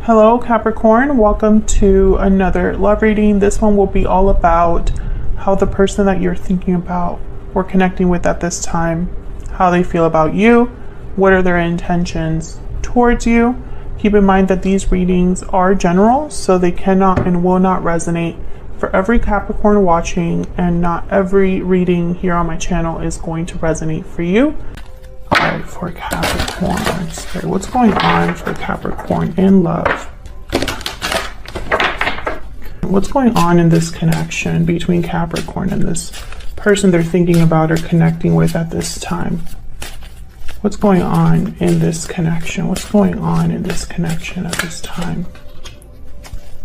Hello Capricorn, welcome to another love reading. This one will be all about how the person that you're thinking about or connecting with at this time, how they feel about you, what are their intentions towards you. Keep in mind that these readings are general, so they cannot and will not resonate for every Capricorn watching, and not every reading here on my channel is going to resonate for you. Alright, for Capricorn, okay, what's going on for Capricorn in love? What's going on in this connection between Capricorn and this person they're thinking about or connecting with at this time? What's going on in this connection? What's going on in this connection at this time?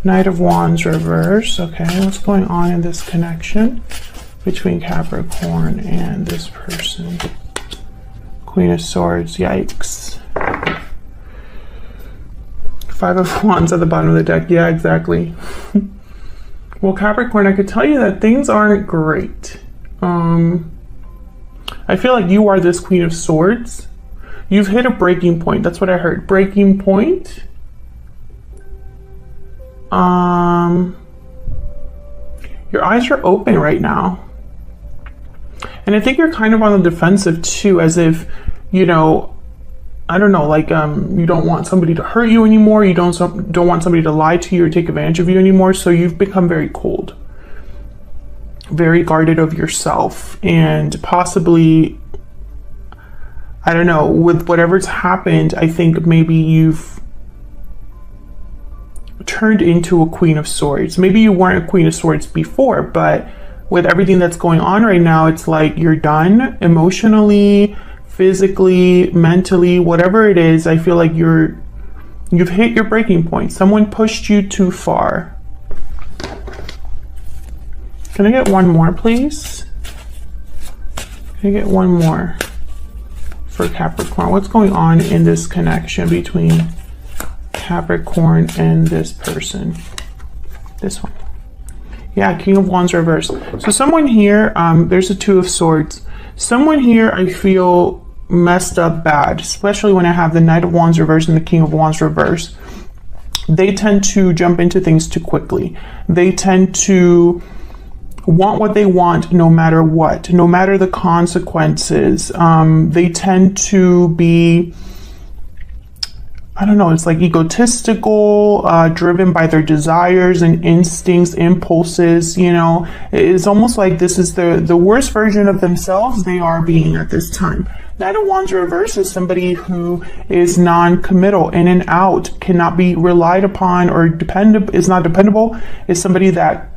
Knight of Wands reverse, okay, what's going on in this connection between Capricorn and this person? Queen of Swords, yikes. Five of Wands at the bottom of the deck, yeah, exactly. Well, Capricorn, I could tell you that things aren't great. I feel like you are this Queen of Swords. You've hit a breaking point, that's what I heard, breaking point. Your eyes are open right now. And I think you're kind of on the defensive too, as if, you know, I don't know, like you don't want somebody to hurt you anymore. You don't want somebody to lie to you or take advantage of you anymore. So you've become very cold, very guarded of yourself, and possibly, I don't know, with whatever's happened, I think maybe you've turned into a Queen of Swords. Maybe you weren't a Queen of Swords before, but with everything that's going on right now, it's like you're done emotionally, physically, mentally, whatever it is. I feel like you've hit your breaking point. Someone pushed you too far. Can I get one more, please? Can I get one more for Capricorn? What's going on in this connection between Capricorn and this person? This one. Yeah, King of Wands reverse. So someone here, there's a Two of Swords. Someone here I feel messed up bad, especially when I have the Knight of Wands reverse and the King of Wands reverse. They tend to jump into things too quickly. They tend to want what they want no matter what, no matter the consequences. They tend to be, I don't know, it's like egotistical, driven by their desires and instincts, impulses, you know. It's almost like this is the worst version of themselves they are being at this time. Knight of Wands reverse is somebody who is non-committal, in and out, cannot be relied upon, or is not dependable, is somebody that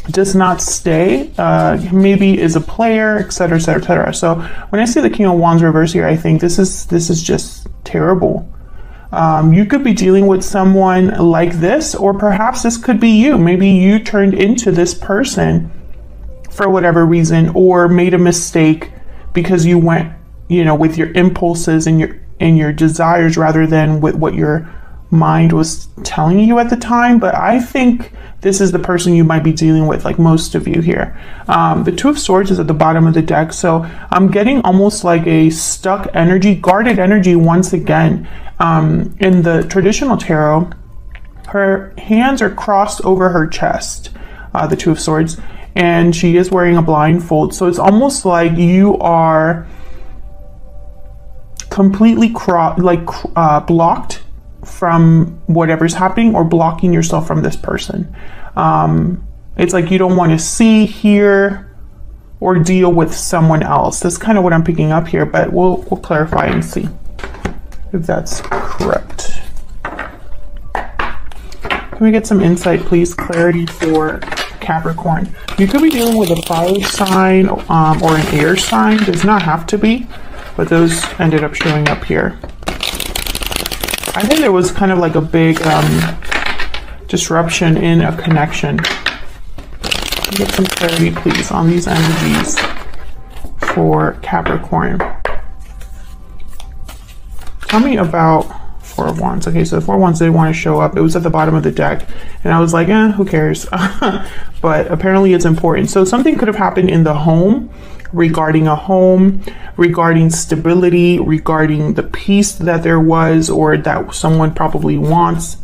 does not stay, maybe is a player, etc., etc., etc. So when I see the King of Wands reverse here, I think this is just terrible. You could be dealing with someone like this, or perhaps this could be you. Maybe you turned into this person for whatever reason, or made a mistake because you went, you know, with your impulses and your desires rather than with what your mind was telling you at the time. But I think this is the person you might be dealing with, like most of you here. The Two of Swords is at the bottom of the deck, so I'm getting almost like a stuck energy, guarded energy once again. In the traditional tarot, her hands are crossed over her chest, the Two of Swords, and she is wearing a blindfold. So it's almost like you are completely blocked from whatever's happening, or blocking yourself from this person. It's like you don't want to see, hear, or deal with someone else. That's kind of what I'm picking up here, but we'll clarify and see if that's correct. Can we get some insight, please? Clarity for Capricorn. You could be dealing with a fire sign or an air sign. Does not have to be, but those ended up showing up here. I think there was kind of like a big disruption in a connection. Get some clarity, please, on these energies for Capricorn. Tell me about Four of Wands. Okay, so the Four of Wands didn't want to show up. It was at the bottom of the deck, and I was like, who cares? But apparently it's important. So something could have happened in the home regarding a home, regarding stability, regarding the peace that there was or that someone probably wants.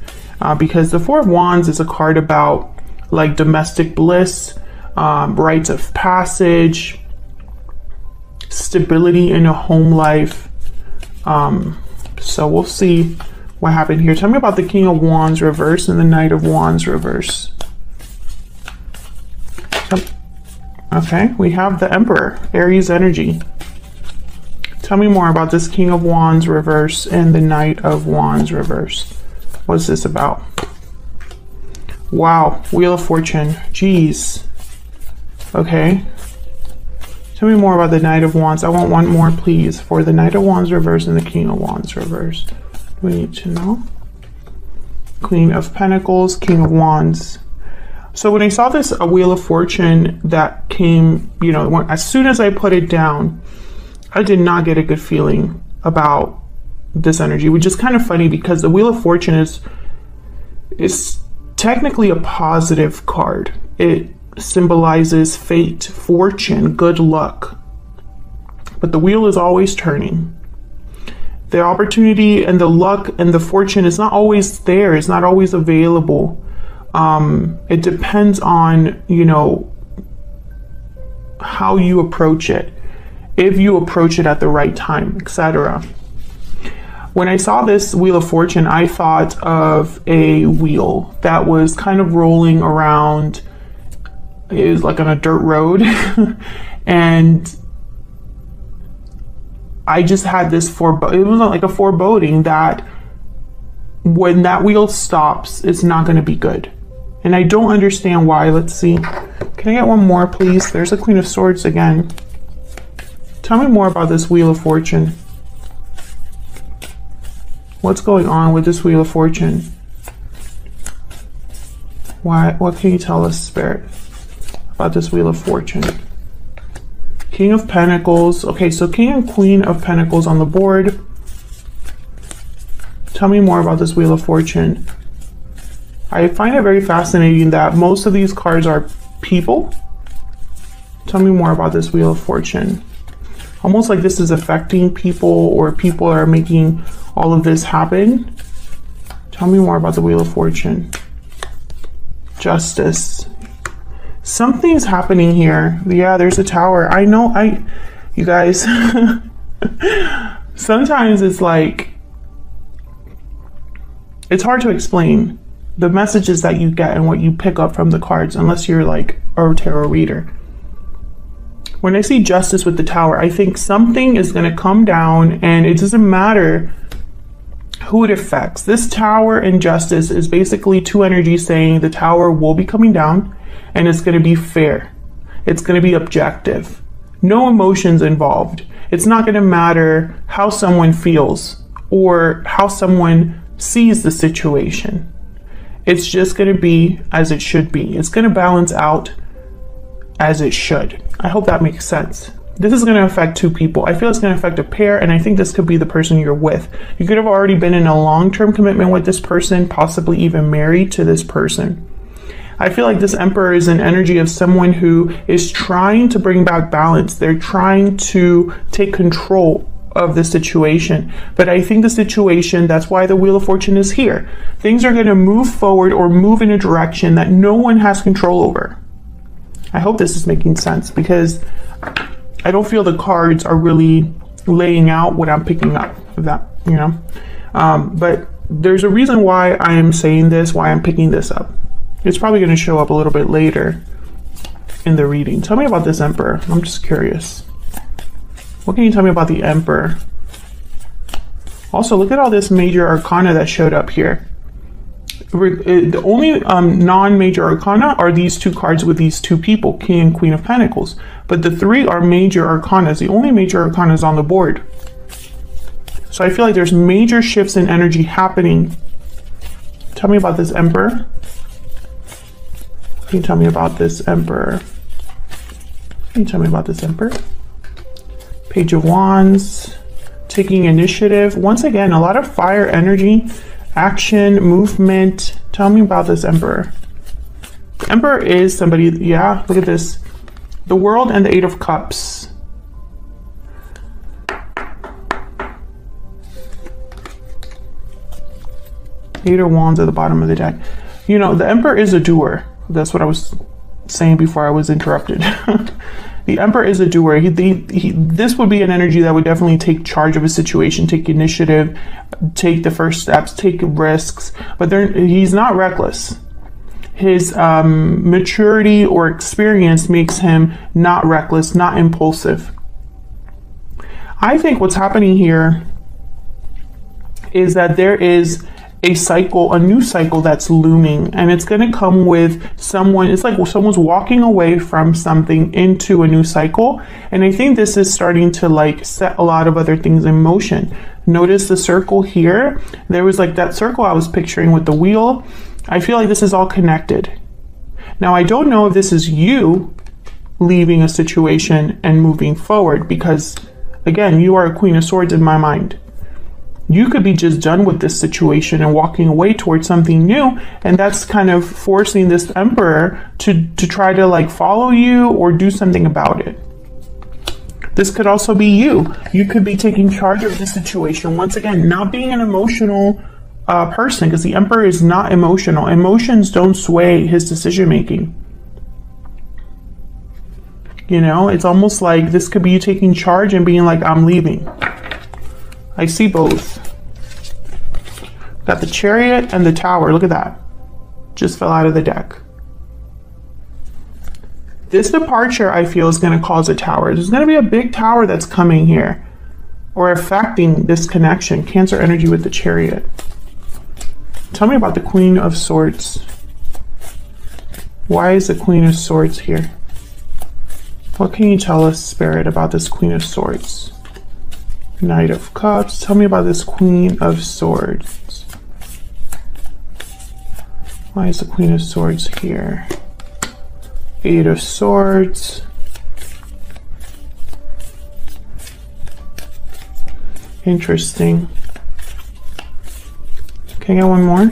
Because the Four of Wands is a card about like domestic bliss, rites of passage, stability in a home life. So we'll see what happened here. Tell me about the King of Wands reverse and the Knight of Wands reverse. Okay, we have the Emperor, Aries energy. Tell me more about this King of Wands reverse and the Knight of Wands reverse. What's this about? Wow, Wheel of Fortune. Jeez. Okay. Tell me more about the Knight of Wands. I want one more, please, for the Knight of Wands reverse and the King of Wands reverse. We need to know. Queen of Pentacles, King of Wands. So when I saw this a Wheel of Fortune that came, you know, as soon as I put it down, I did not get a good feeling about this energy, which is kind of funny because the Wheel of Fortune is technically a positive card. It symbolizes fate, fortune, good luck. But the wheel is always turning. The opportunity and the luck and the fortune is not always there. It's not always available. It depends on, you know, how you approach it. If you approach it at the right time, etc. When I saw this Wheel of Fortune, I thought of a wheel that was kind of rolling around. It was like on a dirt road. And I just had this it was like a foreboding that when that wheel stops, it's not going to be good. And I don't understand why. Let's see. Can I get one more, please? There's a Queen of Swords again. Tell me more about this Wheel of Fortune. What's going on with this Wheel of Fortune? What can you tell us, Spirit, about this Wheel of Fortune? King of Pentacles. Okay, so King and Queen of Pentacles on the board. Tell me more about this Wheel of Fortune. I find it very fascinating that most of these cards are people. Tell me more about this Wheel of Fortune. Almost like this is affecting people or people are making all of this happen. Tell me more about the Wheel of Fortune. Justice. Something's happening here. Yeah, there's a tower. I know, you guys, sometimes it's like, it's hard to explain the messages that you get and what you pick up from the cards, unless you're like a tarot reader. When I see Justice with the tower, I think something is going to come down, and it doesn't matter who it affects. This tower and Justice is basically two energies saying the tower will be coming down, and it's going to be fair. It's going to be objective. No emotions involved. It's not going to matter how someone feels or how someone sees the situation. It's just going to be as it should be. It's going to balance out as it should. I hope that makes sense. This is going to affect two people. I feel it's going to affect a pair, and I think this could be the person you're with. You could have already been in a long-term commitment with this person, possibly even married to this person. I feel like this Emperor is an energy of someone who is trying to bring back balance. They're trying to take control of the situation. But I think the situation, that's why the Wheel of Fortune is here. Things are going to move forward or move in a direction that no one has control over. I hope this is making sense, because I don't feel the cards are really laying out what I'm picking up of that, you know. But there's a reason why I am saying this, why I'm picking this up. It's probably going to show up a little bit later in the reading. Tell me about this Emperor. I'm just curious. What can you tell me about the Emperor? Also, look at all this major arcana that showed up here. The only non-major arcana are these two cards with these two people, King and Queen of Pentacles. But the three are major arcanas. The only major arcana is on the board. So I feel like there's major shifts in energy happening. Tell me about this Emperor. Can you tell me about this Emperor? Can you tell me about this Emperor? Page of Wands, taking initiative. Once again, a lot of fire energy, action, movement. Tell me about this Emperor. The Emperor is somebody, yeah, look at this. The World and the Eight of Cups. Eight of Wands at the bottom of the deck. You know, the Emperor is a doer. That's what I was saying before I was interrupted. The Emperor is a doer. This would be an energy that would definitely take charge of a situation, take initiative, take the first steps, take risks. But he's not reckless. His maturity or experience makes him not reckless, not impulsive. I think what's happening here is that there is a cycle, a new cycle that's looming, and it's going to come with someone. It's like someone's walking away from something into a new cycle, and I think this is starting to like set a lot of other things in motion. Notice the circle here. There was like that circle I was picturing with the wheel. I feel like this is all connected. Now, I don't know if this is you leaving a situation and moving forward, because again, you are a Queen of Swords in my mind. You could be just done with this situation and walking away towards something new, and that's kind of forcing this Emperor to try to like follow you or do something about it. This could also be you. You could be taking charge of the situation. Once again, not being an emotional person, because the Emperor is not emotional. Emotions don't sway his decision making. You know, it's almost like this could be you taking charge and being like, I'm leaving. I see both. Got the Chariot and the Tower. Look at that. Just fell out of the deck. This departure, I feel, is going to cause a tower. There's going to be a big tower that's coming here or affecting this connection. Cancer energy with the Chariot. Tell me about the Queen of Swords. Why is the Queen of Swords here? What can you tell us, Spirit, about this Queen of Swords? Knight of Cups. Tell me about this Queen of Swords. Why is the Queen of Swords here? Eight of Swords. Interesting. Can I get one more?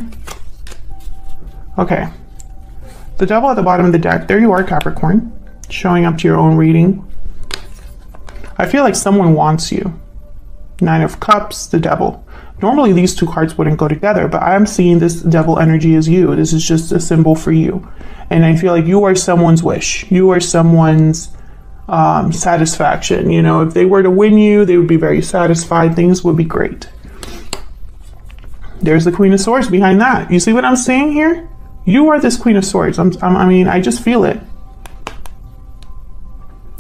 Okay. The Devil at the bottom of the deck. There you are, Capricorn. Showing up to your own reading. I feel like someone wants you. Nine of Cups, the Devil. Normally these two cards wouldn't go together, but I'm seeing this Devil energy as you. This is just a symbol for you. And I feel like you are someone's wish. You are someone's satisfaction. You know, if they were to win you, they would be very satisfied. Things would be great. There's the Queen of Swords behind that. You see what I'm saying here? You are this Queen of Swords. I mean, I just feel it.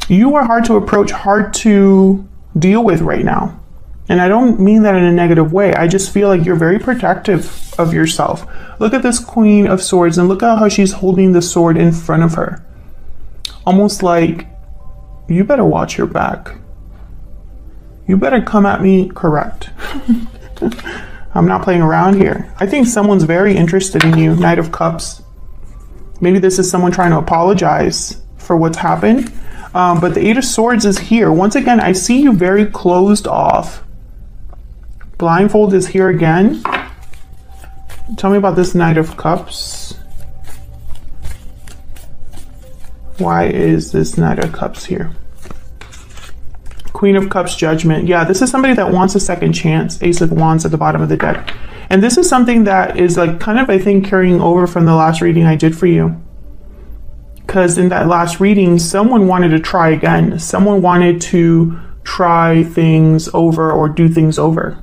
You are hard to approach, hard to deal with right now. And I don't mean that in a negative way. I just feel like you're very protective of yourself. Look at this Queen of Swords and look at how she's holding the sword in front of her. Almost like, you better watch your back. You better come at me correct. I'm not playing around here. I think someone's very interested in you. Knight of Cups. Maybe this is someone trying to apologize for what's happened. But the Eight of Swords is here. Once again, I see you very closed off. Blindfold is here again. Tell me about this Knight of Cups. Why is this Knight of Cups here? Queen of Cups, Judgment. Yeah, this is somebody that wants a second chance. Ace of Wands at the bottom of the deck. And this is something that is like kind of, I think, carrying over from the last reading I did for you. Because in that last reading, someone wanted to try again. Someone wanted to try things over or do things over.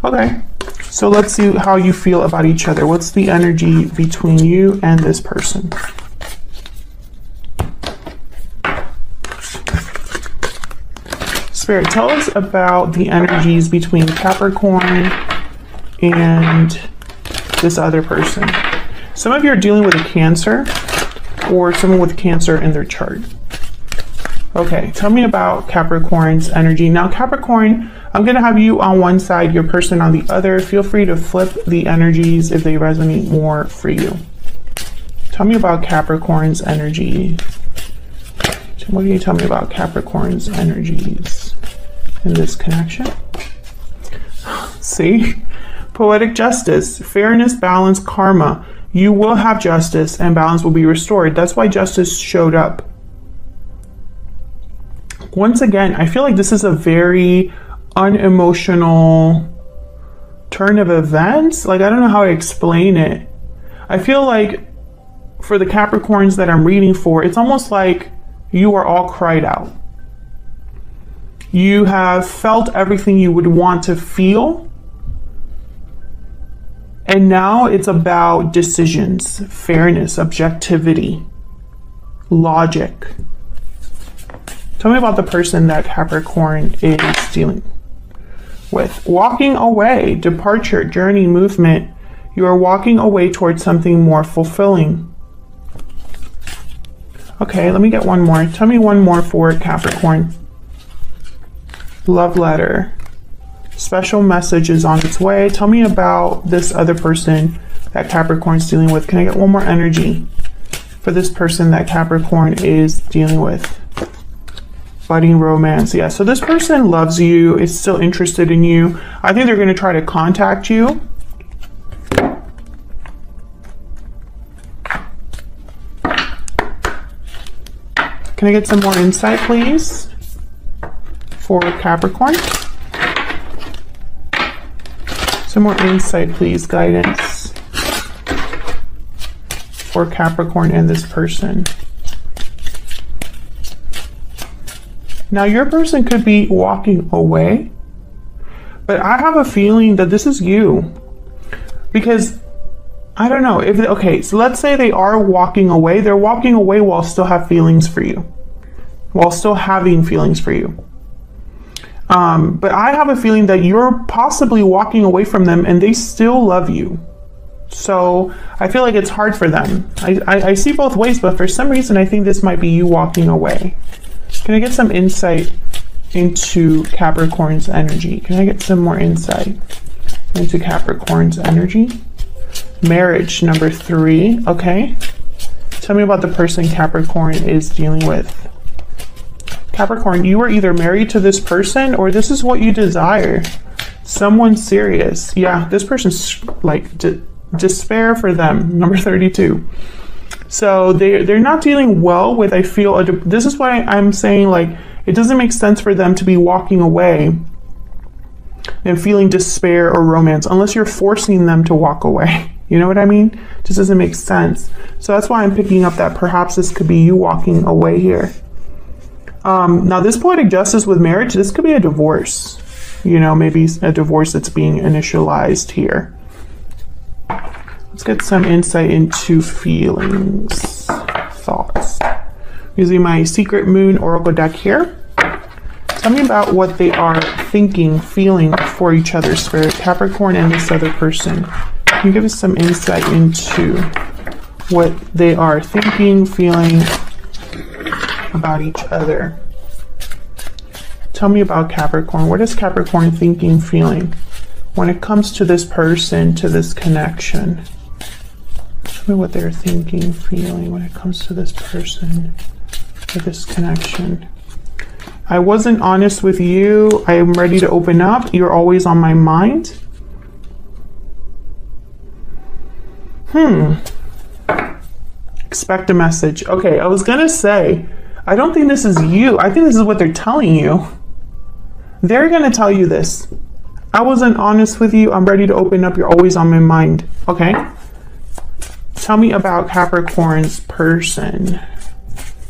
Okay, so let's see how you feel about each other. What's the energy between you and this person? Spirit, tell us about the energies between Capricorn and this other person. Some of you are dealing with a Cancer or someone with Cancer in their chart. Okay, tell me about Capricorn's energy. Now, Capricorn, I'm going to have you on one side, your person on the other. Feel free to flip the energies if they resonate more for you. Tell me about Capricorn's energy. What can you tell me about Capricorn's energies in this connection? See? Poetic justice, fairness, balance, karma. You will have justice and balance will be restored. That's why justice showed up. Once again, I feel like this is a very unemotional turn of events. Like, I don't know how to explain it. I feel like for the Capricorns that I'm reading for, it's almost like you are all cried out. You have felt everything you would want to feel. And now it's about decisions, fairness, objectivity, logic. Tell me about the person that Capricorn is dealing with. Walking away, departure, journey, movement. You are walking away towards something more fulfilling. Okay, let me get one more. Tell me one more for Capricorn. Love letter. Special message is on its way. Tell me about this other person that Capricorn's dealing with. Can I get one more energy for this person that Capricorn is dealing with? Budding romance. Yeah, so this person loves you, is still interested in you. I think they're going to try to contact you. Can I get some more insight, please, for Capricorn? Some more insight, please, guidance for Capricorn and this person. Now, your person could be walking away, but I have a feeling that this is you, because I don't know if, okay, so let's say they are walking away. They're walking away while still have feelings for you, while still having feelings for you. But I have a feeling that you're possibly walking away from them and they still love you. So I feel like it's hard for them. I see both ways, but for some reason, I think this might be you walking away. Can I get some insight into Capricorn's energy? Can I get some more insight into Capricorn's energy? Marriage, number 3. Okay. Tell me about the person Capricorn is dealing with. Capricorn, you are either married to this person or this is what you desire. Someone serious. Yeah, this person's like despair for them. Number 32. So they're not dealing well with, I feel, this is why I'm saying, like, it doesn't make sense for them to be walking away and feeling despair or romance unless you're forcing them to walk away. You know what I mean? It just doesn't make sense. So that's why I'm picking up that perhaps this could be you walking away here. Now, this poetic justice with marriage, this could be a divorce. You know, maybe a divorce that's being initialized here. Let's get some insight into feelings, thoughts. Using my Secret Moon Oracle deck here. Tell me about what they are thinking, feeling for each other, Spirit. Capricorn and this other person. Can you give us some insight into what they are thinking, feeling about each other? Tell me about Capricorn. What is Capricorn thinking, feeling when it comes to this person, to this connection? Tell me what they're thinking, feeling when it comes to this person, to this connection. I wasn't honest with you. I am ready to open up. You're always on my mind. Expect a message. Okay, I was gonna say, I don't think this is you. I think this is what they're telling you. They're gonna tell you this. I wasn't honest with you. I'm ready to open up. You're always on my mind. Okay? Tell me about Capricorn's person.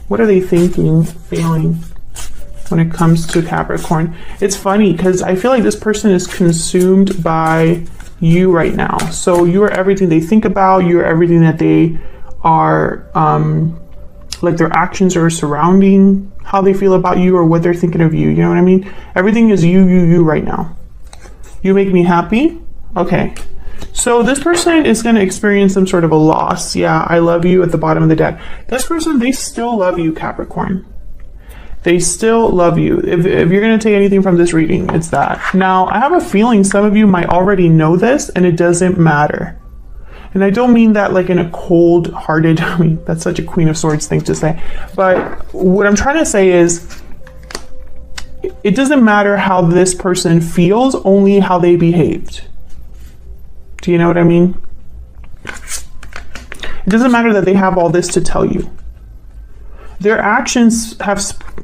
What are they thinking, feeling when it comes to Capricorn? It's funny because I feel like this person is consumed by you right now. So you are everything they think about. You are everything that they are, like their actions are surrounding how they feel about you or what they're thinking of you. You know what I mean? Everything is you right now. You make me happy. Okay. So this person is going to experience some sort of a loss. Yeah, I love you at the bottom of the deck. This person, they still love you, Capricorn. They still love you. If you're going to take anything from this reading, it's that. Now, I have a feeling some of you might already know this and it doesn't matter. And I don't mean that like in a cold-hearted, I mean, that's such a Queen of Swords thing to say. But what I'm trying to say is, it doesn't matter how this person feels, only how they behaved. Do you know what I mean? It doesn't matter that they have all this to tell you. their actions have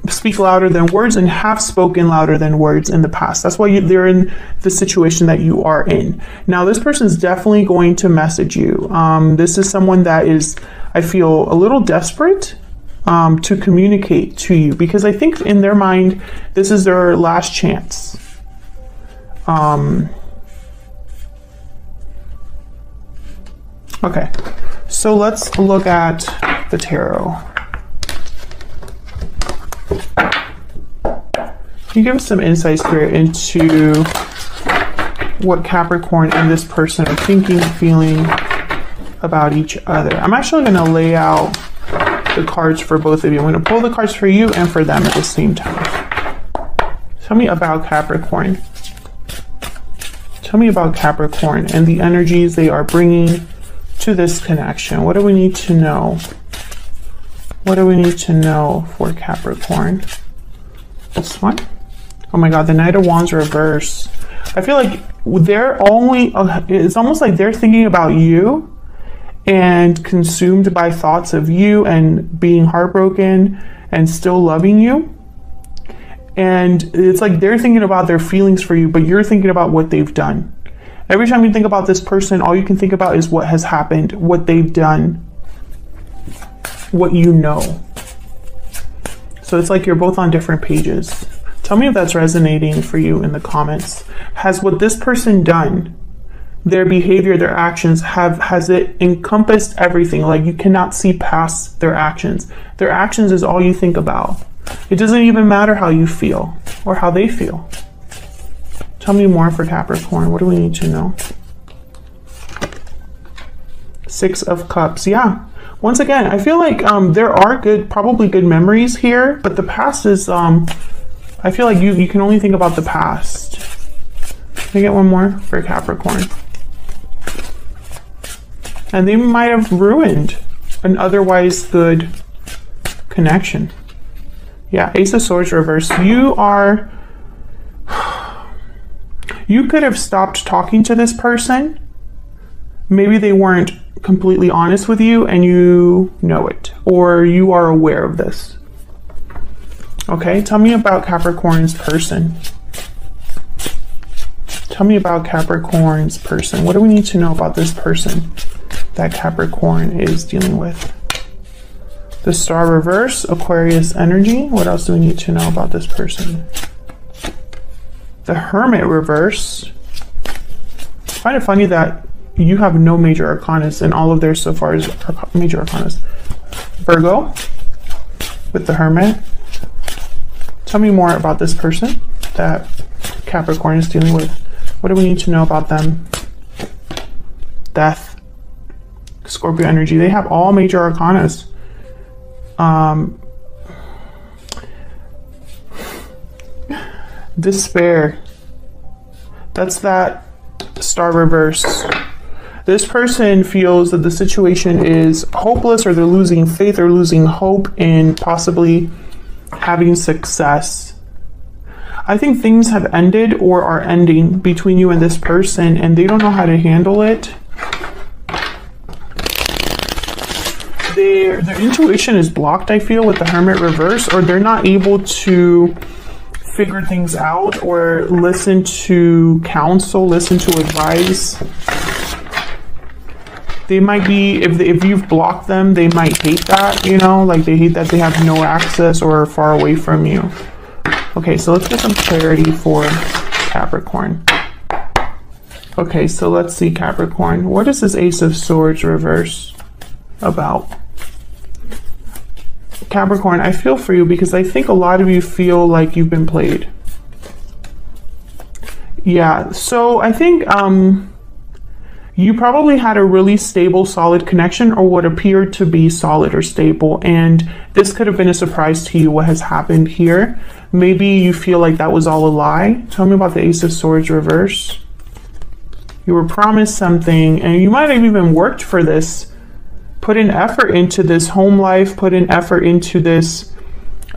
speak louder than words and have spoken louder than words in the past. That's why they're in the situation that you are in. Now, this person is definitely going to message you. This is someone that is, I feel, a little desperate to communicate to you, because I think in their mind, this is their last chance. Okay, so let's look at the tarot. Can you give us some insight, Spirit, into what Capricorn and this person are thinking, feeling about each other? I'm actually going to lay out the cards for both of you. I'm going to pull the cards for you and for them at the same time. Tell me about Capricorn. Tell me about Capricorn and the energies they are bringing to this connection. What do we need to know? What do we need to know for Capricorn? This one? Oh my God, the Knight of Wands reverse. I feel like they're only, it's almost like they're thinking about you and consumed by thoughts of you and being heartbroken and still loving you. And it's like they're thinking about their feelings for you, but you're thinking about what they've done. Every time you think about this person, all you can think about is what has happened, what they've done, what you know. So it's like you're both on different pages. Tell me if that's resonating for you in the comments. Has what this person done, their behavior, their actions, has it encompassed everything? Like you cannot see past their actions. Their actions is all you think about. It doesn't even matter how you feel or how they feel. Tell me more for Capricorn. What do we need to know? Six of Cups. Yeah. Once again, I feel like there are probably good memories here, but the past is, I feel like you can only think about the past. Can I get one more for Capricorn? And they might have ruined an otherwise good connection. Yeah, Ace of Swords reverse. You could have stopped talking to this person. Maybe they weren't completely honest with you and you know it, or you are aware of this. Okay, tell me about Capricorn's person. Tell me about Capricorn's person. What do we need to know about this person that Capricorn is dealing with? The Star reverse, Aquarius energy. What else do we need to know about this person? The Hermit reverse. I find it funny that you have no major arcanas and all of theirs so far is major arcanas. Virgo with the Hermit. Tell me more about this person that Capricorn is dealing with. What do we need to know about them? Death. Scorpio energy. They have all major arcanas. Despair. That's that Star reverse. This person feels that the situation is hopeless, or they're losing faith or losing hope in possibly having success. I think things have ended or are ending between you and this person, and they don't know how to handle it. Their intuition is blocked, I feel, with the Hermit reverse, or they're not able to figure things out or listen to counsel, listen to advice. They might be, if you've blocked them, they might hate that, you know, like they hate that they have no access or are far away from you. Okay, so let's get some clarity for Capricorn. Okay, so let's see, Capricorn. What is this Ace of Swords reverse about? Capricorn, I feel for you because I think a lot of you feel like you've been played. Yeah, so I think you probably had a really stable, solid connection, or what appeared to be solid or stable, and this could have been a surprise to you what has happened here. Maybe you feel like that was all a lie. Tell me about the Ace of Swords reverse. You were promised something, and you might have even worked for this. Put in effort into this home life, put in effort into this,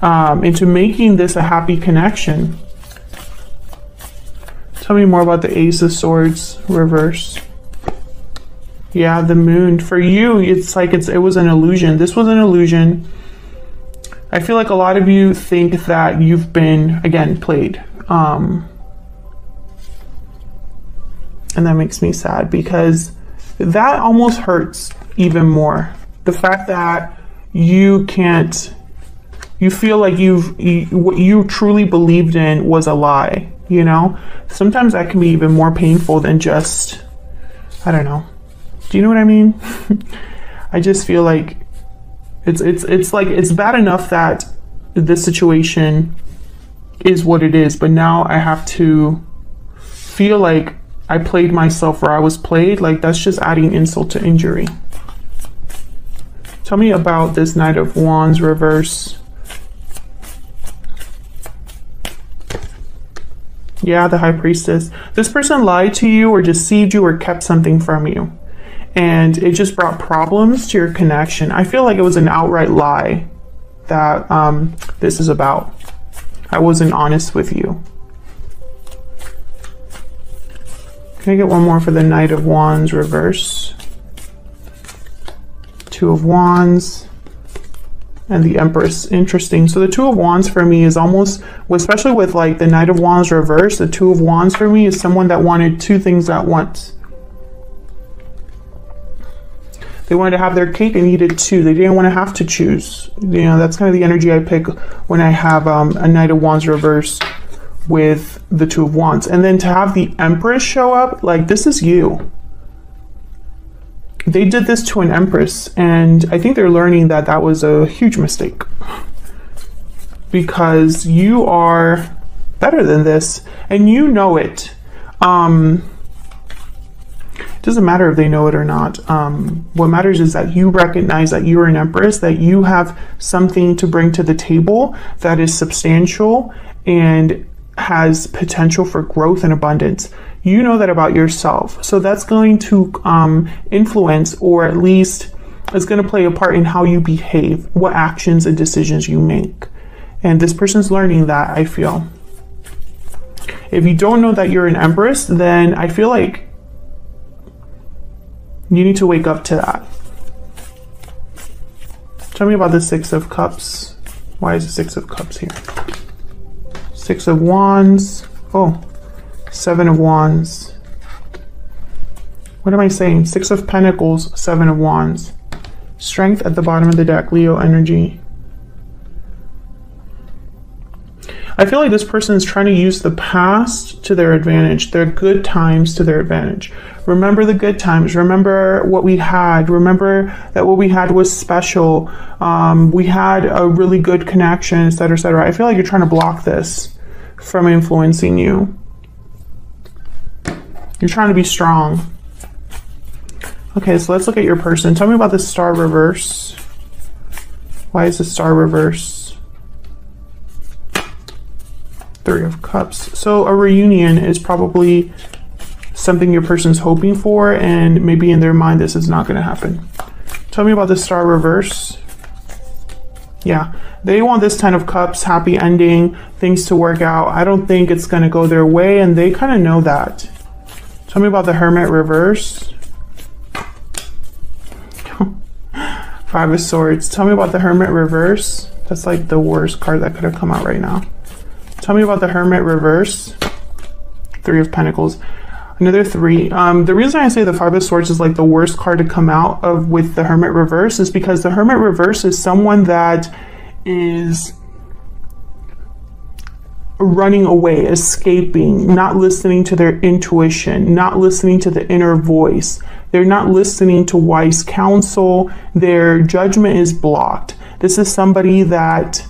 into making this a happy connection. Tell me more about the Ace of Swords reverse. Yeah, the Moon. For you, it's like it was an illusion. This was an illusion. I feel like a lot of you think that you've been, again, played. And that makes me sad, because that almost hurts even more. The fact that you can't, you feel like what you truly believed in was a lie, you know? Sometimes that can be even more painful than just, I don't know. Do you know what I mean? I just feel like it's like, it's bad enough that this situation is what it is, but now I have to feel like I played myself where I was played. Like, that's just adding insult to injury. Tell me about this Knight of Wands reverse. Yeah, the High Priestess. This person lied to you or deceived you or kept something from you, and it just brought problems to your connection. I feel like it was an outright lie that this is about. I wasn't honest with you. Can I get one more for the Knight of Wands reverse? Two of Wands and the Empress. Interesting. So the Two of Wands for me is almost, especially with like the Knight of Wands reverse, the Two of Wands for me is someone that wanted two things at once. They wanted to have their cake and eat it too. They didn't want to have to choose. You know, that's kind of the energy I pick when I have a Knight of Wands reverse with the Two of Wands. And then to have the Empress show up, like, this is you. They did this to an Empress, and I think they're learning that that was a huge mistake, because you are better than this, and you know it. Doesn't matter if they know it or not. What matters is that you recognize that you're an Empress, that you have something to bring to the table that is substantial and has potential for growth and abundance. You know that about yourself. So that's going to influence, or at least it's going to play a part in how you behave, what actions and decisions you make. And this person's learning that, I feel. If you don't know that you're an Empress, then I feel like you need to wake up to that. Tell me about the Six of Cups. Why is the Six of Cups here? Six of Wands. Oh, Seven of Wands. What am I saying? Six of Pentacles, Seven of Wands. Strength at the bottom of the deck, Leo energy. I feel like this person is trying to use the past to their advantage, their good times to their advantage. Remember the good times. Remember what we had. Remember that what we had was special. We had a really good connection, etc., etc. I feel like you're trying to block this from influencing you. You're trying to be strong. Okay, so let's look at your person. Tell me about the Star reverse. Why is the Star reverse? Three of Cups. So a reunion is probably something your person's hoping for, and maybe in their mind this is not going to happen. Tell me about the Star reverse. Yeah, they want this Ten of Cups, happy ending, things to work out. I don't think it's going to go their way, and they kind of know that. Tell me about the Hermit reverse. Five of Swords. Tell me about the Hermit reverse. That's like the worst card that could have come out right now. Tell me about the Hermit reverse. Three of Pentacles. Another three. The reason I say the Five of Swords is like the worst card to come out of with the Hermit reverse is because the Hermit reverse is someone that is running away, escaping, not listening to their intuition, not listening to the inner voice. They're not listening to wise counsel. Their judgment is blocked. This is somebody that